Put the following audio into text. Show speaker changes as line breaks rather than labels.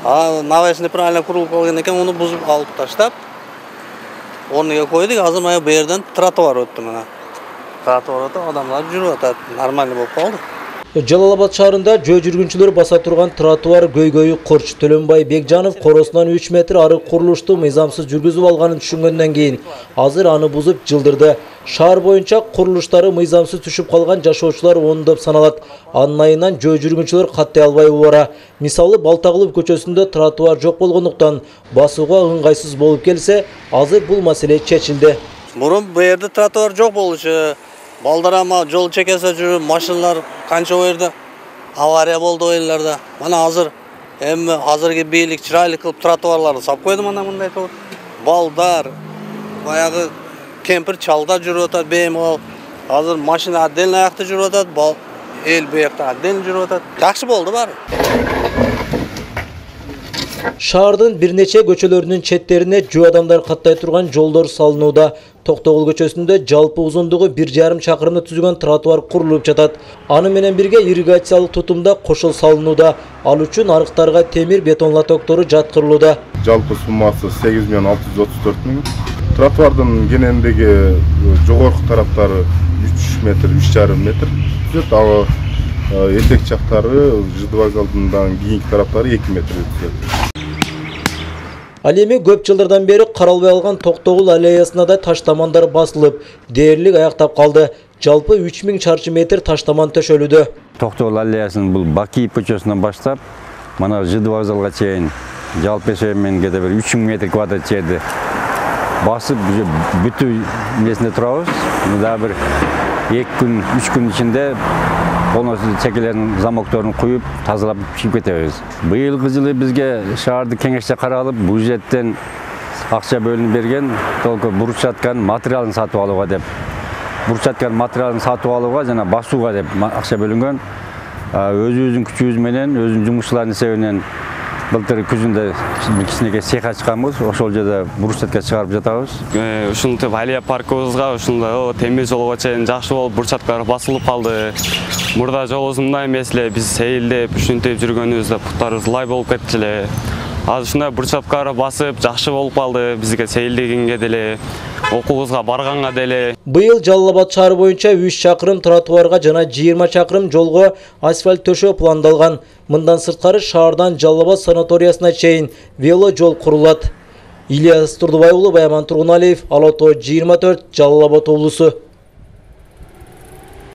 Навесный правильно курулуп калган экен, onu бузуп алып таштап, орнуга койдук. Азыр мына бу жерден тротуар өттү мына. Тротуар өтүп, адамдар жүрүп атат. Нормально болуп калды.
Жалал-Абад шаарында жөө жүргүнчүлөр баса турган тротуар көйгөйү Корч. Төлөнбай Бекжанов коросунан 3 метр ары курулушту мыйзамсыз жүргүзүп алганын түшүнгөндөн кийин азыр аны бузуп жылдырды. Шаар боюнча курулуштары мыйзамсыз түшүп калган жашоочулар ондоп саналат. Анын айынан жөө жүргүнчүлөр каттай албай убара. Мисалы Балтагулов көчөсүндө тротуар жок болгондуктан басууга ыңгайсыз болуп келсе, азыр бул маселе чечилди.
Мурун бу жерде тротуар жок болчу. Балдарама жол чекесе жүрүп, машиналар канча жерде авария болду ойларда. Мына азыр эми азыркы бийлик чырайлы кылып тротуарларды сап койду, мына мындай болуп. Балдар, баягы кемпир чалда жүрүп атат, беймал. Азыр машина отдельно аякта жүрүп атат, эл буякта отдельно жүрүп атат. Жакшы болду баары.
Шаардын бир нече көчөлөрүнүн четтерине жөө адамдар каттай турган жолдор салынууда. Токтогул көчөсүндө жалпы узундугу 1,5 чакырымды түзгөн тротуар курулуп жатат. Аны менен бирге ирригациялык тутумда кошул салынууда. Ал үчүн арыктарга темир бетон лотоктору жаткырылууда.
Жалпы суммасы 8,634 миң. Тротуардын кенендеги жогорку тараптары 3 метр, 3,5 метр. Ал этек жактары жыдыбак алдындан кийинки тараптары 2 метр өтүшөт.
Ал эми көп жылдардан бери каралбай алган Токтогул аллеясына да таштамандар басылып, дээрлик аяктап калды. Жалпы 3000 чарчы метр таштаман төшөлүүдө.
Токтогул аллеясынын бул Бакиев көчөсүнөн баштап, мына Жыды вокзалга чейин жалпы эсебинен кете бир 3000 метр квадрат жерди басып бүтүү эмесинде турабыз. Мында бир 2 күн, 3 күн ичинде полностью чекелерин замокторун куюп, тазалап чыгып кетебиз. Быйылкы жылы бизге шаарды кеңешче каралып, бюджеттен акча бөлүнүп берген, только бурчаткан материалын сатып алууга деп. Бурчаткан материалын сатып алууга жана басууга деп акча бөлүнгөн. Өзүбүздүн күчүбүз менен, өзүнүн жумушчулардын эсебинен былтыр күзүндө кичинекей цех ачканбыз, ошол жерде бурчатка чыгарып жатабыз.
Ушинтип Алия паркыбызга ушундай темир жолго чейин жакшы болуп бурчаткалар басылып калды. Мурда жолубуз мындай эмес эле, биз сейилдеп, ушинтип жүргөнүбүздө буттарыбыз лай болуп кетчү эле. Азыр ушундай бурчаткалар басып жакшы болуп калды, бизге сейилдегенге деле, окуубузга барганга деле.
Быйыл Жалал-Абад шаары боюнча 3 чакырым тротуарга жана 20 чакырым жолго асфальт төшөө пландалган. Мындан сырткары шаардан Жалал-Абад санаториясына чейин вело жол курулат. Ильяс Турдубай уулу, Баяман Тургуналиев, Ала Тоо 24, Жалал-Абад облусу.